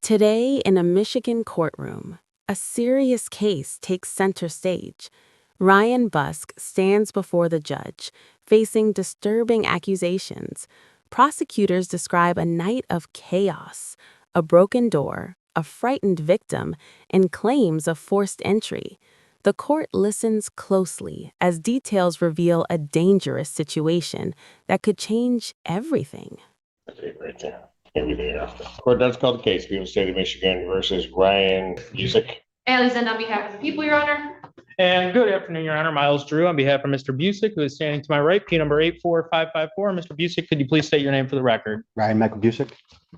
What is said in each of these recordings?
Today, in a Michigan courtroom, a serious case takes center stage. Ryan Busk stands before the judge, facing disturbing accusations. Prosecutors describe a night of chaos, a broken door, a frightened victim, and claims of forced entry. The court listens closely as details reveal a dangerous situation that could change everything. Right there. Court does call the case, People State of Michigan versus Ryan Busk. Alexander, on behalf of the people, Your Honor. And good afternoon, Your Honor. Miles Drew on behalf of Mr. Busk, who is standing to my right, P number 84554. Mr. Busk, could you please state your name for the record? Ryan Michael Busk.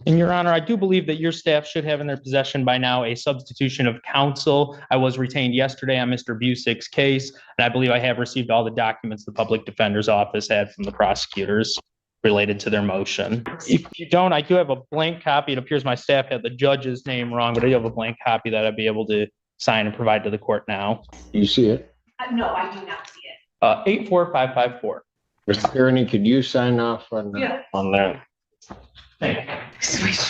And Your Honor, I do believe that your staff should have in their possession by now a substitution of counsel. I was retained yesterday on Mr. Busk's case, and I believe I have received all the documents the public defender's office had from the prosecutors related to their motion. If you don't, I do have a blank copy. It appears my staff had the judge's name wrong, but I do have a blank copy that I'd be able to sign and provide to the court now. You see it? No, I do not see it. 84554. Mr. Kearney, could you sign off on Yeah. on that? Thank you. Sweet.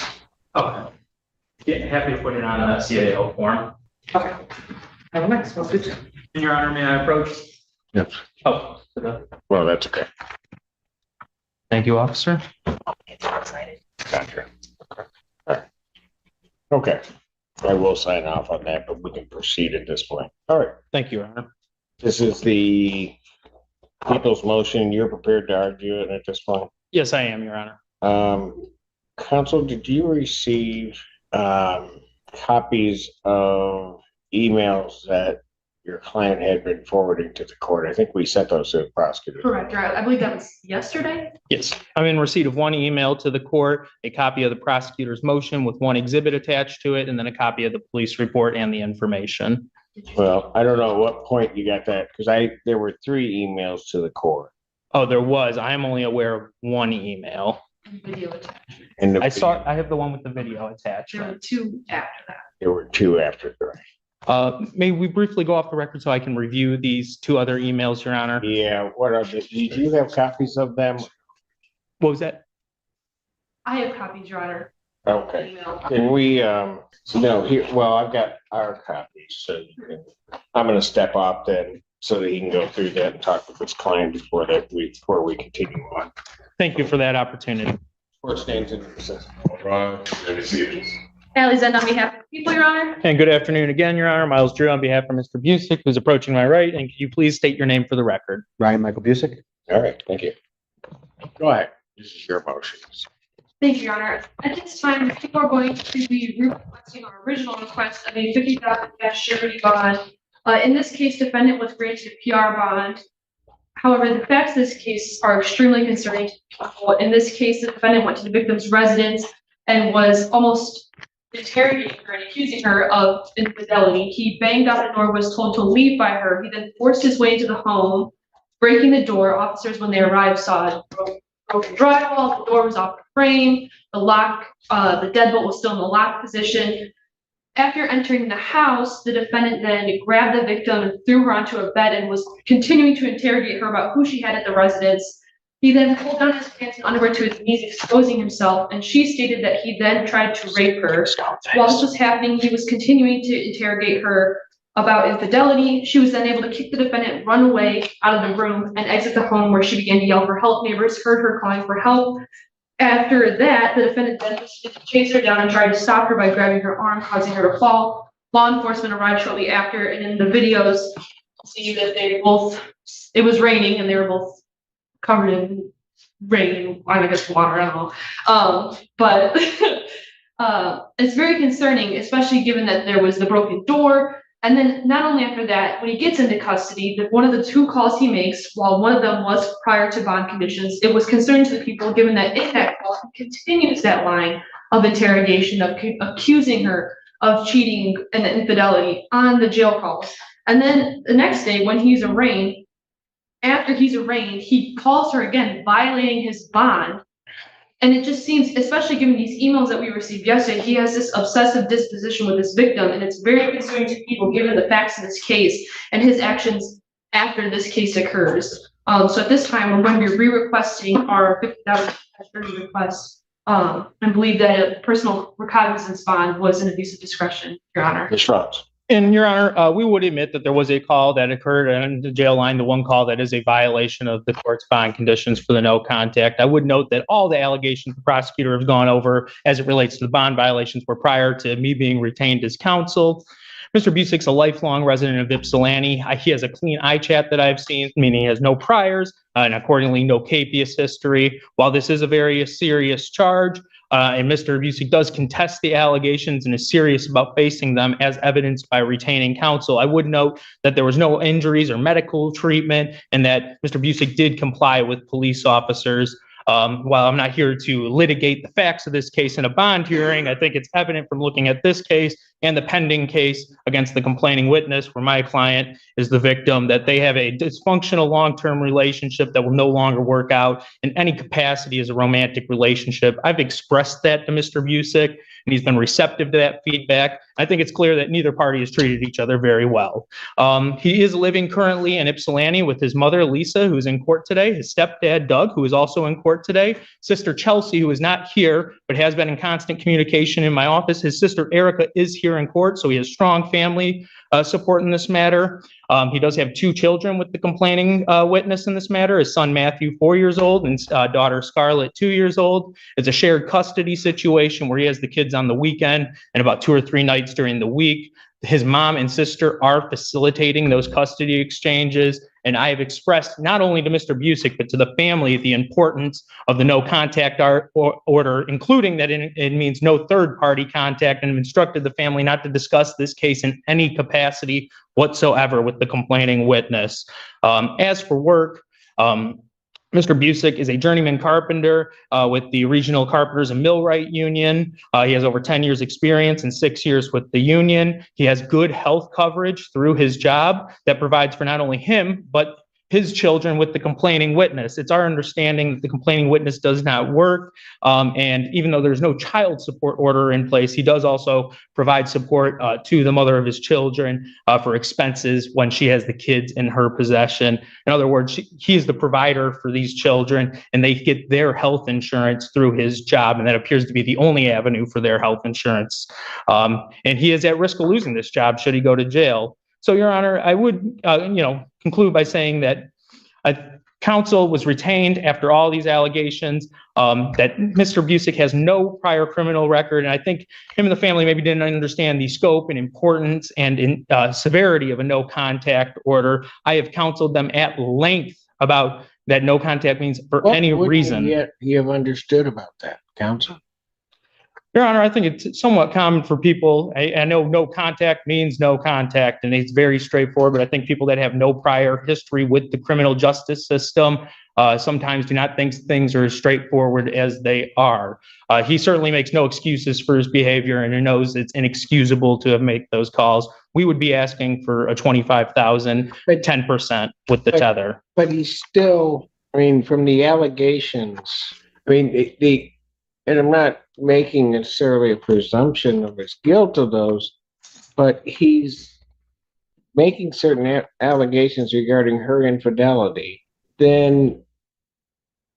Okay. Yeah, happy to put it on a CAO form. Okay. Have a nice one. Good job. And Your Honor, may I approach? Yes. Oh, Well, that's okay. thank you, officer. Gotcha. Okay. I will sign off on that, but we can proceed at this point. All right. Thank you, Your Honor. This is the people's motion. You're prepared to argue it at this point? Yes, I am, Your Honor. Counsel, did you receive copies of emails that your client had been forwarding to the court? I think we sent those to the prosecutor. Correct, Your Honor. I believe that was yesterday. Yes, I'm in receipt of one email to the court, a copy of the prosecutor's motion with one exhibit attached to it, and then a copy of the police report and the information. Well, I don't know what point you got that, because there were 3 emails to the court. Oh, there was. I am only aware of one email. Video attached. And I have the one with the video attached. There were 2 after that. there were 2 after that. May we briefly go off the record so I can review these 2 other emails, Your Honor? Yeah, what are did you have copies of them? What was that? I have copies, Your Honor. Okay. Email. Can we, no, here, well, I've got our copies, so you can, I'm gonna step off then so that he can go through that and talk with his client before we continue on. Thank you for that opportunity. Court stands in recess. Alexander, on behalf of the people, Your Honor. And good afternoon again, Your Honor. Miles Drew on behalf of Mr. Busk, who's approaching my right. And can you please state your name for the record? Ryan Michael Busk. All right, thank you. Go ahead. This is your motion. Thank you, Your Honor. At this time, people are going to be requesting our original request of a $50,000 surety bond. In this case, defendant was granted a PR bond. However, the facts of this case are extremely concerning to people. In this case, the defendant went to the victim's residence and was almost interrogating her and accusing her of infidelity. He banged on the door, was told to leave by her. He then forced his way into the home, breaking the door. Officers, when they arrived, saw broken drywall. The door was off the frame. The lock, the deadbolt was still in the lock position. After entering the house, the defendant then grabbed the victim and threw her onto a bed and was continuing to interrogate her about who she had at the residence. He then pulled down his pants and underwear to his knees, exposing himself, and she stated that he then tried to rape her. While this was happening, he was continuing to interrogate her about infidelity. She was then able to kick the defendant, run away out of the room, and exit the home, where she began to yell for help. Neighbors heard her calling for help. After that, the defendant then chased her down and tried to stop her by grabbing her arm, causing her to fall. Law enforcement arrived shortly after, and in the videos, you see that it was raining, and they were both covered in rain, I guess water, I don't know. But it's very concerning, especially given that there was the broken door. And then not only after that, when he gets into custody, one of the 2 calls he makes, while one of them was prior to bond conditions, it was concerning to the people, given that in that call, he continues that line of interrogation of accusing her of cheating and infidelity on the jail calls. And then the next day, when he's arraigned, after he's arraigned, he calls her again, violating his bond. And it just seems, especially given these emails that we received yesterday, he has this obsessive disposition with his victim, and it's very concerning to people given the facts of this case and his actions after this case occurs. So at this time, we're going to be re-requesting our $50,000 request and believe that a personal recognizance bond was an abuse of discretion, Your Honor. Ms. Franz. And Your Honor, we would admit that there was a call that occurred in the jail line, the one call that is a violation of the court's bond conditions for the no contact. I would note that all the allegations the prosecutor has gone over as it relates to the bond violations were prior to me being retained as counsel. Mr. Busick's a lifelong resident of Ypsilanti. He has a clean eye chat that I've seen, meaning he has no priors and accordingly no capious history. While this is a very serious charge, and Mr. Busick does contest the allegations and is serious about facing them as evidenced by retaining counsel, I would note that there was no injuries or medical treatment and that Mr. Busick did comply with police officers. While I'm not here to litigate the facts of this case in a bond hearing, I think it's evident from looking at this case and the pending case against the complaining witness, where my client is the victim, that they have a dysfunctional long-term relationship that will no longer work out in any capacity as a romantic relationship. I've expressed that to Mr. Busick, and he's been receptive to that feedback. I think it's clear that neither party has treated each other very well. He is living currently in Ypsilanti with his mother, Lisa, who's in court today, his stepdad, Doug, who is also in court today, sister Chelsea, who is not here, but has been in constant communication in my office. His sister Erica is here in court, so he has strong family support in this matter. He does have 2 children with the complaining witness in this matter, his son Matthew, 4 years old, and daughter Scarlett, 2 years old. It's a shared custody situation where he has the kids on the weekend and about 2 or 3 nights during the week. His mom and sister are facilitating those custody exchanges, and I have expressed not only to Mr. Busick, but to the family, the importance of the no contact order, including that it means no third-party contact, and have instructed the family not to discuss this case in any capacity whatsoever with the complaining witness. As for work, Mr. Busick is a journeyman carpenter with the Regional Carpenters and Millwright Union. He has over 10 years experience and 6 years with the union. He has good health coverage through his job that provides for not only him, but his children with the complaining witness. It's our understanding that the complaining witness does not work. And even though there's no child support order in place, he does also provide support to the mother of his children for expenses when she has the kids in her possession. In other words, he is the provider for these children, and they get their health insurance through his job. And that appears to be the only avenue for their health insurance. And he is at risk of losing this job should he go to jail. So, Your Honor, I would, conclude by saying that counsel was retained after all these allegations, that Mr. Busick has no prior criminal record. And I think him and the family maybe didn't understand the scope and importance and severity of a no contact order. I have counseled them at length about that no contact means for any reason. Yet you have understood about that, counsel? Your Honor, I think it's somewhat common for people. I know no contact means no contact, and it's very straightforward, but I think people that have no prior history with the criminal justice system sometimes do not think things are as straightforward as they are. He certainly makes no excuses for his behavior, and he knows it's inexcusable to make those calls. We would be asking for a $25,000, 10% with the tether. But he's still, from the allegations, and I'm not making necessarily a presumption of his guilt of those, but he's making certain allegations regarding her infidelity, then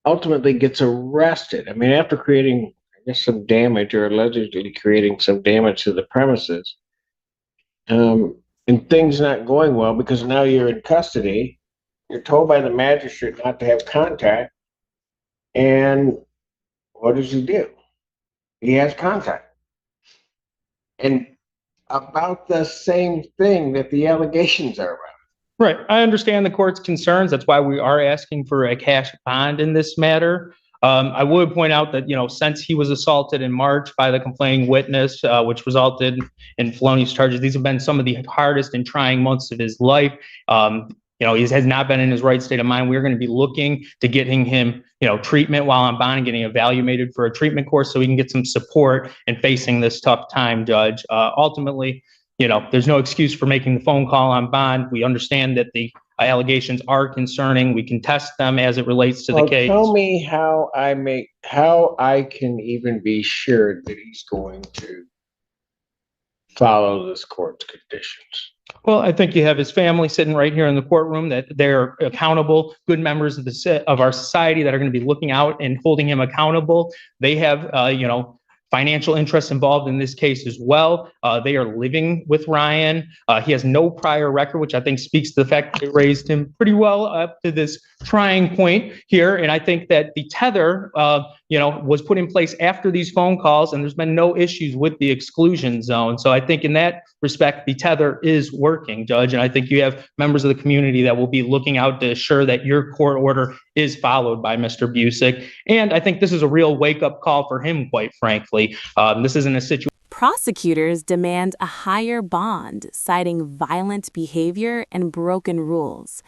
ultimately gets arrested. After creating, some damage or allegedly creating some damage to the premises, and things not going well because now you're in custody, you're told by the magistrate not to have contact, and what does he do? He has contact. And about the same thing that the allegations are about. Right. I understand the court's concerns. That's why we are asking for a cash bond in this matter. I would point out that, since he was assaulted in March by the complaining witness, which resulted in felonious charges, these have been some of the hardest and trying months of his life. He has not been in his right state of mind. We're going to be looking to getting him, treatment while on bond and getting evaluated for a treatment course so he can get some support in facing this tough time, Judge. Ultimately, there's no excuse for making the phone call on bond. We understand that the allegations are concerning. We can test them as it relates to the case. Tell me how I can even be sure that he's going to follow this court's conditions? Well, I think you have his family sitting right here in the courtroom, that they're accountable, good members of our society that are going to be looking out and holding him accountable. They have, financial interests involved in this case as well. They are living with Ryan. He has no prior record, which I think speaks to the fact that they raised him pretty well up to this trying point here. And I think that the tether, was put in place after these phone calls, and there's been no issues with the exclusion zone. So I think in that respect, the tether is working, Judge. And I think you have members of the community that will be looking out to assure that your court order is followed by Mr. Busick. And I think this is a real wake-up call for him, quite frankly. This isn't a situation. Prosecutors demand a higher bond, citing violent behavior and broken rules.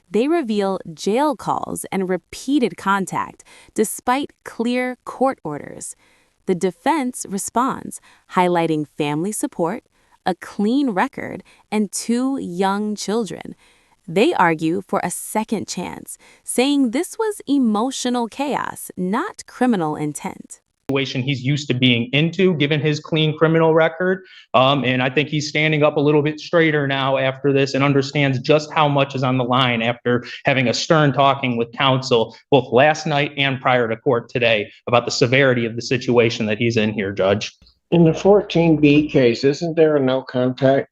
They reveal jail calls and repeated contact, despite clear court orders. The defense responds, highlighting family support, a clean record, and 2 young children. They argue for a second chance, saying this was emotional chaos, not criminal intent. He's used to being into, given his clean criminal record. And I think he's standing up a little bit straighter now after this and understands just how much is on the line after having a stern talking with counsel both last night and prior to court today about the severity of the situation that he's in here, Judge. In the 14B case, isn't there a no contact?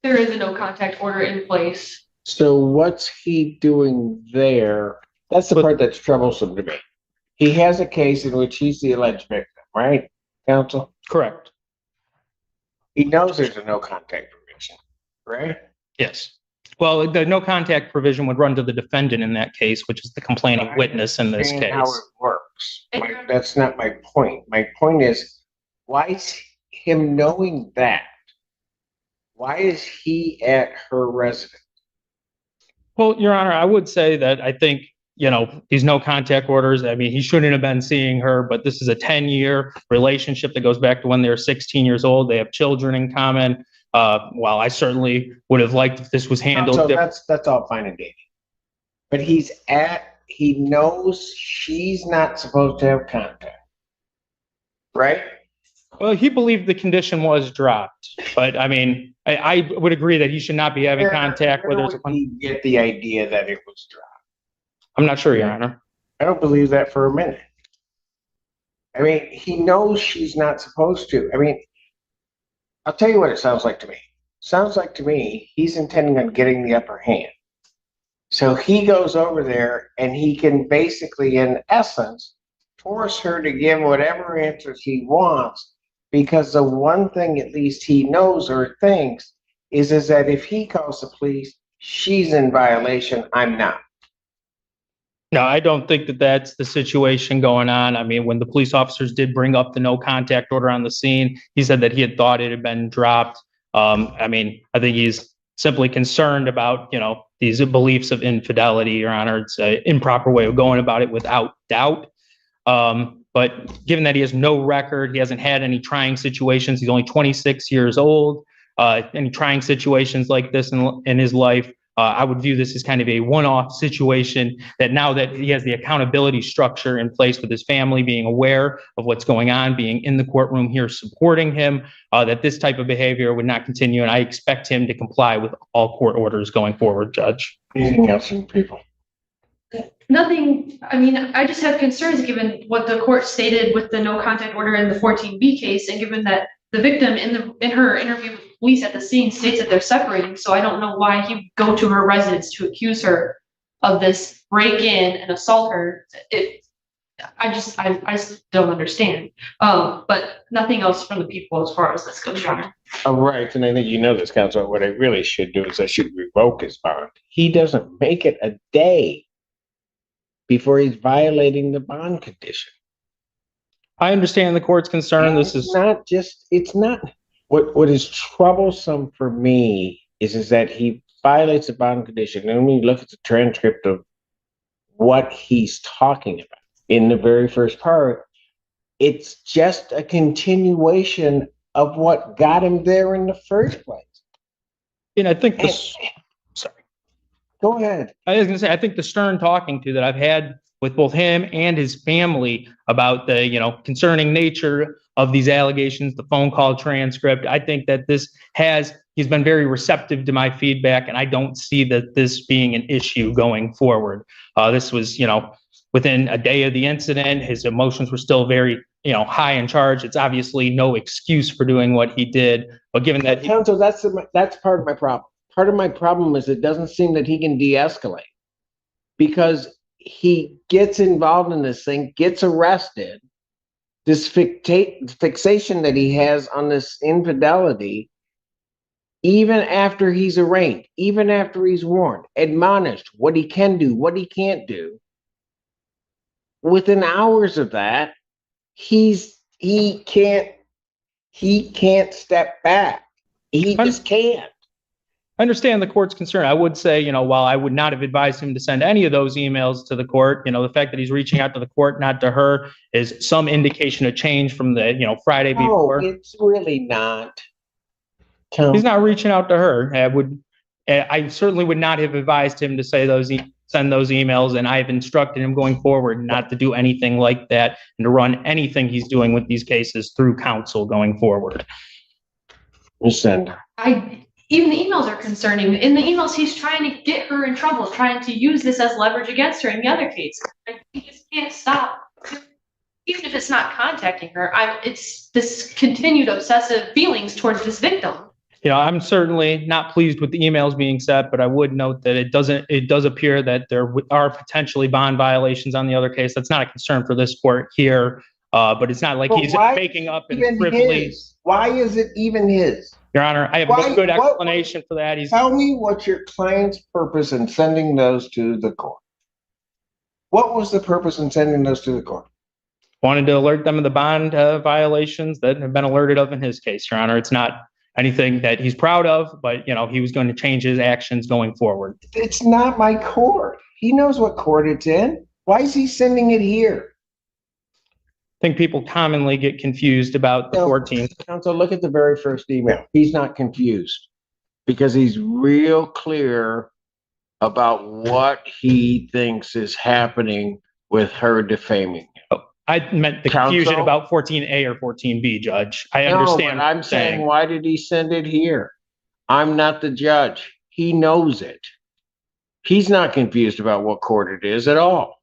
There is a no contact order in place. So what's he doing there? That's the part that's troublesome to me. He has a case in which he's the alleged victim, right, counsel? Correct. He knows there's a no contact provision, right? Yes. Well, the no contact provision would run to the defendant in that case, which is the complaining witness in this case. How it works. That's not my point. My point is, why is him knowing that? Why is he at her residence? Well, Your Honor, I would say that I think, these no contact orders, I mean, he shouldn't have been seeing her, but this is a 10-year relationship that goes back to when they were 16 years old. They have children in common. While I certainly would have liked if this was handled. So that's all fine and dandy. But he knows she's not supposed to have contact, right? Well, he believed the condition was dropped, but I mean, I would agree that he should not be having contact. Where would he get the idea that it was dropped? I'm not sure, Your Honor. I don't believe that for a minute. I mean, he knows she's not supposed to. I mean, I'll tell you what it sounds like to me. Sounds like to me he's intending on getting the upper hand. So he goes over there and he can basically, in essence, force her to give whatever answers he wants, because the one thing at least he knows or thinks is that if he calls the police, she's in violation, I'm not. No, I don't think that that's the situation going on. I mean, when the police officers did bring up the no contact order on the scene, he said that he had thought it had been dropped. I mean, I think he's simply concerned about, these beliefs of infidelity, Your Honor. It's an improper way of going about it without doubt. But given that he has no record, he hasn't had any trying situations. He's only 26 years old. Any trying situations like this in his life, I would view this as kind of a one-off situation, that now that he has the accountability structure in place with his family being aware of what's going on, being in the courtroom here supporting him, that this type of behavior would not continue. And I expect him to comply with all court orders going forward, Judge. Anything else from people? Nothing. I mean, I just have concerns given what the court stated with the no contact order in the 14B case, and given that the victim in her interview with police at the scene states that they're separating. So I don't know why he would go to her residence to accuse her of this break-in and assault her. I just don't understand. But nothing else from the people as far as this goes, Your Honor. All right, and I think you know this, counsel. What I really should do is I should revoke his bond. He doesn't make it a day before he's violating the bond condition. I understand the court's concern. It's not. What is troublesome for me is that he violates the bond condition. And when you look at the transcript of what he's talking about in the very first part, it's just a continuation of what got him there in the first place. And I think this. Sorry. Go ahead. I was going to say, I think the stern talking to that I've had with both him and his family about the, concerning nature of these allegations, the phone call transcript. I think that he's been very receptive to my feedback, and I don't see that this being an issue going forward. This was, within a day of the incident, his emotions were still very, high in charge. It's obviously no excuse for doing what he did, but given that Counsel, that's part of my problem. Part of my problem is it doesn't seem that he can de-escalate, because he gets involved in this thing, gets arrested. This fixation that he has on this infidelity, even after he's arraigned, even after he's warned, admonished what he can do, what he can't do. Within hours of that, he can't step back. He just can't. I understand the court's concern. I would say, while I would not have advised him to send any of those emails to the court, the fact that he's reaching out to the court, not to her, is some indication of change from the, Friday before. No, it's really not. He's not reaching out to her. I certainly would not have advised him to send those emails, and I have instructed him going forward not to do anything like that and to run anything he's doing with these cases through counsel going forward. Ms. Sender. Even the emails are concerning. In the emails, he's trying to get her in trouble, trying to use this as leverage against her in the other case. He just can't stop. Even if it's not contacting her, it's this continued obsessive feelings towards this victim. I'm certainly not pleased with the emails being sent, but I would note that it does appear that there are potentially bond violations on the other case. That's not a concern for this court here, but it's not like he's faking up and frivolly. Why is it even his? Your Honor, I have no good explanation for that. Tell me what your client's purpose in sending those to the court. What was the purpose in sending those to the court? Wanted to alert them of the bond violations that have been alerted of in his case, Your Honor. It's not anything that he's proud of, but, he was going to change his actions going forward. It's not my court. He knows what court it's in. Why is he sending it here? I think people commonly get confused about the 14th. Counsel, look at the very first email. He's not confused because he's real clear about what he thinks is happening with her defaming him. I meant the confusion about 14A or 14B, Judge. I understand. But I'm saying, why did he send it here? I'm not the judge. He knows it. He's not confused about what court it is at all.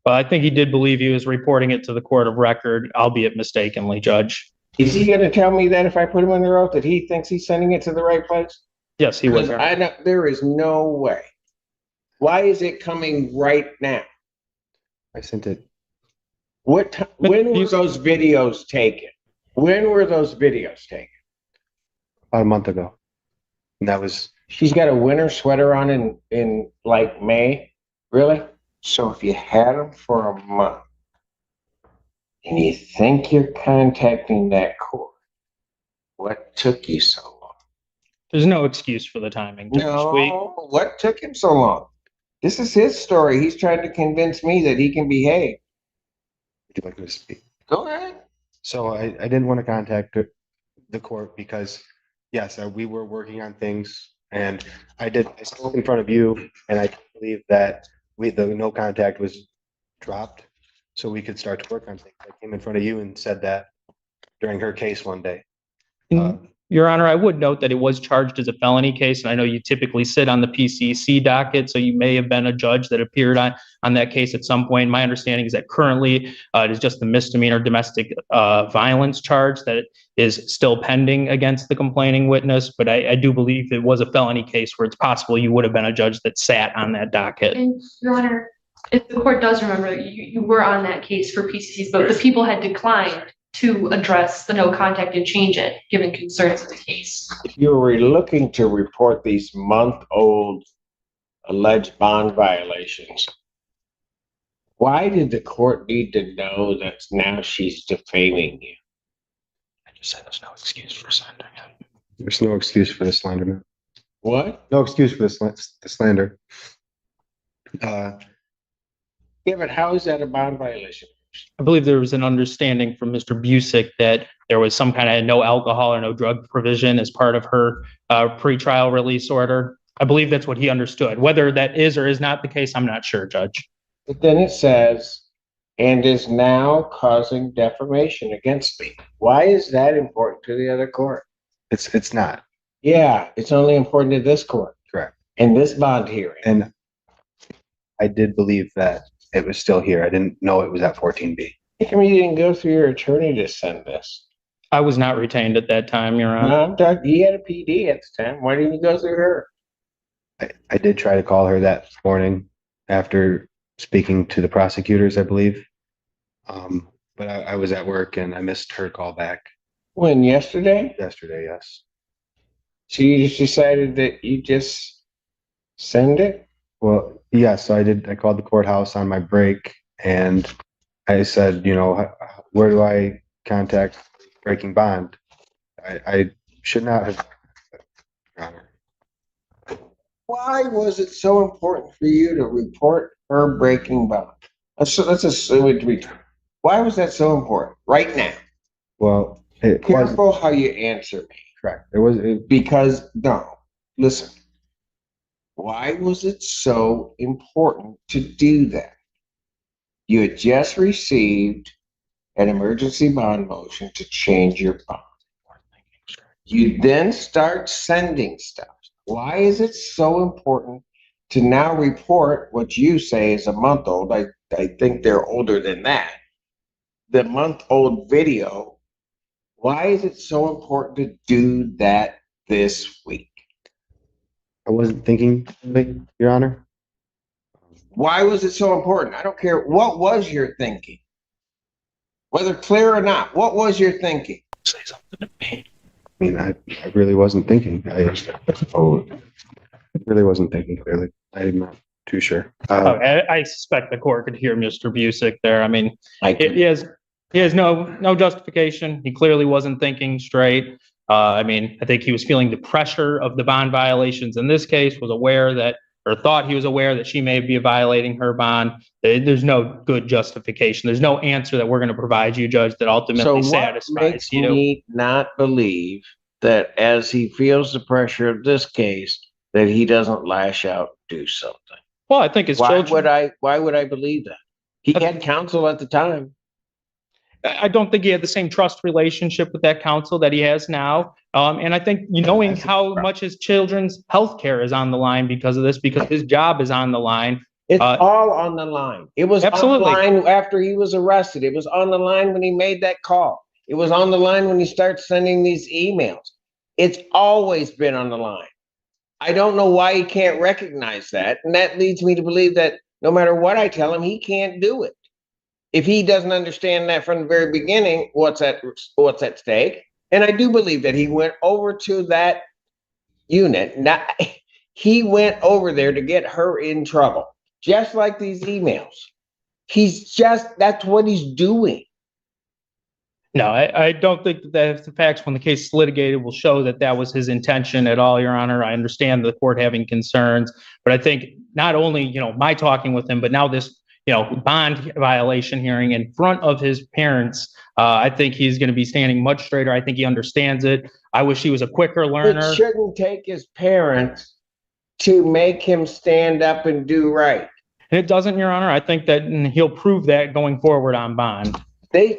Well, I think he did believe he was reporting it to the court of record, albeit mistakenly, Judge. Is he going to tell me that if I put him under oath that he thinks he's sending it to the right place? Yes, he was. There is no way. Why is it coming right now? I sent it. When were those videos taken? When were those videos taken? About a month ago. And that was. She's got a winter sweater on in like May? Really? So if you had them for a month and you think you're contacting that court, what took you so long? There's no excuse for the timing. No, what took him so long? This is his story. He's trying to convince me that he can behave. Would you like me to speak? Go ahead. So I didn't want to contact the court because, yes, we were working on things, and I spoke in front of you, and I believe that the no contact was dropped so we could start to work on things. I came in front of you and said that during her case one day. Your Honor, I would note that it was charged as a felony case, and I know you typically sit on the PCC docket, so you may have been a judge that appeared on that case at some point. My understanding is that currently it is just the misdemeanor domestic violence charge that is still pending against the complaining witness, but I do believe it was a felony case where it's possible you would have been a judge that sat on that docket. And Your Honor, if the court does remember, you were on that case for PCCs, but the people had declined to address the no contact and change it, given concerns of the case. If you were looking to report these month-old alleged bond violations, why did the court need to know that now she's defaming you? I just said there's no excuse for sending it. There's no excuse for the slander. What? No excuse for the slander. Yeah, but how is that a bond violation? I believe there was an understanding from Mr. Busick that there was some kind of no alcohol or no drug provision as part of her pretrial release order. I believe that's what he understood. Whether that is or is not the case, I'm not sure, Judge. But then it says and is now causing defamation against me. Why is that important to the other court? It's not. Yeah, it's only important to this court Correct. and this bond hearing. And I did believe that it was still here. I didn't know it was at 14B. How come you didn't go through your attorney to send this? I was not retained at that time, Your Honor. No, I'm talking, he had a PD at the time. Why didn't you go through her? I did try to call her that morning after speaking to the prosecutors, I believe. But I was at work and I missed her call back When, yesterday? yesterday, yes. So you just decided that you just send it? Well, yes, I did. I called the courthouse on my break and I said, where do I contact breaking bond? I should not have. Your Honor. Why was it so important for you to report her breaking bond? Let's assume it to be true. Why was that so important right now? Well, it was Careful how you answer me. correct. It Because, no, listen. Why was it so important to do that? You had just received an emergency bond motion to change your bond. You then start sending stuff. Why is it so important to now report what you say is a month old? I think they're older than that. The month-old video. Why is it so important to do that this week? I wasn't thinking, Your Honor. Why was it so important? I don't care. What was your thinking? Whether clear or not, what was your thinking? Say something to me. I mean, I really wasn't thinking. I really wasn't thinking clearly. I'm not too sure. I suspect the court could hear Mr. Busick there. I mean, I he has no justification. He clearly wasn't thinking straight. I mean, I think he was feeling the pressure of the bond violations in this case, was aware that, or thought he was aware that she may be violating her bond. There's no good justification. There's no answer that we're going to provide you, Judge, that ultimately so what satisfies makes you. me not believe that as he feels the pressure of this case, that he doesn't lash out, do something? Well, I think his children. Why would I believe that? He had counsel at the time. I don't think he had the same trust relationship with that counsel that he has now. And I think knowing how much his children's health care is on the line because of this, because his job is on the line. It's all on the line. It was absolutely on the line after he was arrested. It was on the line when he made that call. It was on the line when he starts sending these emails. It's always been on the line. I don't know why he can't recognize that. And that leads me to believe that no matter what I tell him, he can't do it. If he doesn't understand that from the very beginning, what's at stake. And I do believe that he went over to that unit. Now, he went over there to get her in trouble, just like these emails. That's what he's doing. No, I don't think that the facts when the case is litigated will show that that was his intention at all, Your Honor. I understand the court having concerns, but I think not only, my talking with him, but now this, bond violation hearing in front of his parents, I think he's going to be standing much straighter. I think he understands it. I wish he was a quicker learner. It shouldn't take his parents to make him stand up and do right. And it doesn't, Your Honor. I think that he'll prove that going forward on bond.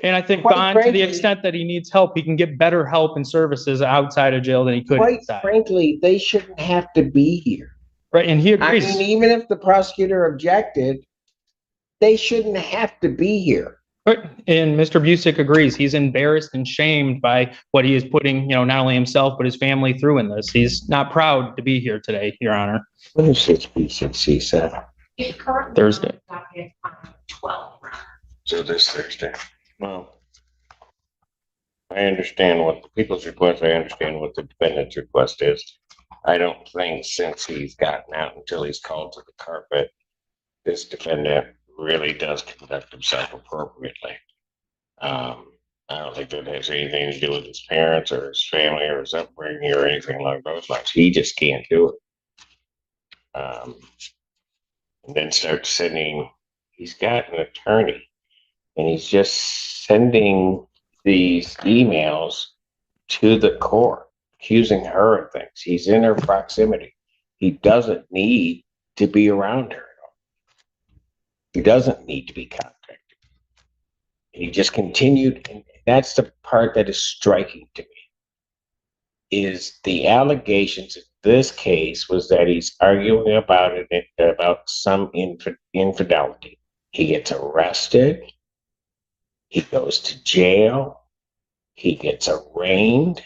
And I think bond, to the extent that he needs help, he can get better help and services outside of jail than he could inside. Frankly, they shouldn't have to be here. Right, and he agrees. I mean, even if the prosecutor objected, they shouldn't have to be here. Right. And Mr. Busick agrees. He's embarrassed and shamed by what he is putting, not only himself, but his family through in this. He's not proud to be here today, Your Honor. When is this BCC set? Thursday. 12. So this Thursday. Well, I understand what the people's request, I understand what the defendant's request is. I don't think since he's gotten out until he's called to the carpet, this defendant really does conduct himself appropriately. I don't think that has anything to do with his parents or his family or his upbringing or anything along those lines. He just can't do it. And then start sending, he's got an attorney. And he's just sending these emails to the court, accusing her of things. He's in her proximity. He doesn't need to be around her at all. He doesn't need to be contacted. And he just continued, and that's the part that is striking to me, is the allegations in this case was that he's arguing about it, about some infidelity. He gets arrested, he goes to jail, he gets arraigned,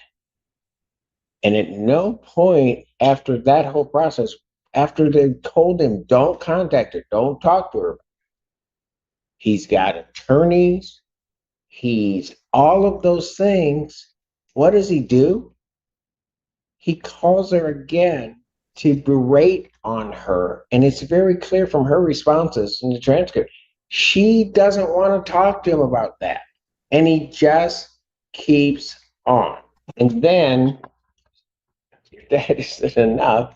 and at no point after that whole process, after they told him, don't contact her, don't talk to her, he's got attorneys, he's all of those things. What does he do? He calls her again to berate on her. And it's very clear from her responses in the transcript. She doesn't want to talk to him about that. And he just keeps on. And then, if that isn't enough,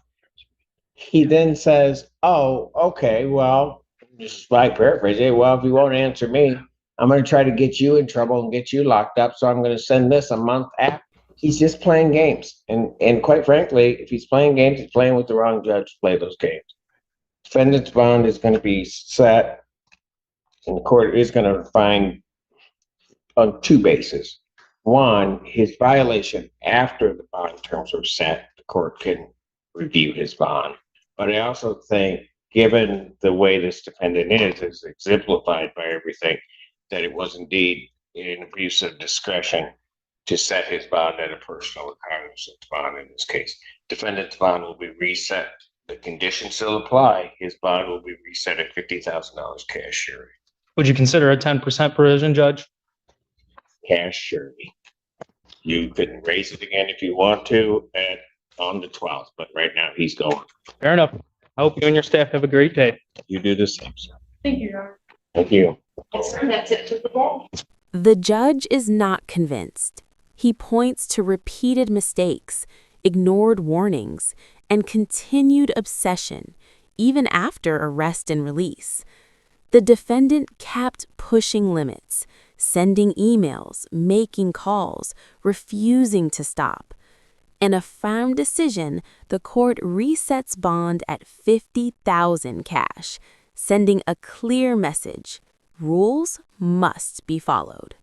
he then says, oh, okay, well, just like paraphrasing, well, if you won't answer me, I'm going to try to get you in trouble and get you locked up. So I'm going to send this a month after. He's just playing games. And quite frankly, if he's playing games, he's playing with the wrong judge to play those games. Defendant's bond is going to be set, and the court is going to find on two bases. One, his violation after the bond terms are set, the court can review his bond. But I also think, given the way this defendant is exemplified by everything, that it was indeed an abuse of discretion to set his bond at a personal or cognizant bond in this case. Defendant's bond will be reset. The conditions still apply. His bond will be reset at $50,000 cash surety. Would you consider a 10% provision, Judge? Cash surety. You can raise it again if you want to on the 12th, but right now he's going. Fair enough. I hope you and your staff have a great day. You do the same, sir. Thank you, Your Honor. Thank you. Yes, sir. That's it for the ball. The judge is not convinced. He points to repeated mistakes, ignored warnings, and continued obsession, even after arrest and release. The defendant kept pushing limits, sending emails, making calls, refusing to stop. In a firm decision, the court resets bond at $50,000 cash, sending a clear message: rules must be followed.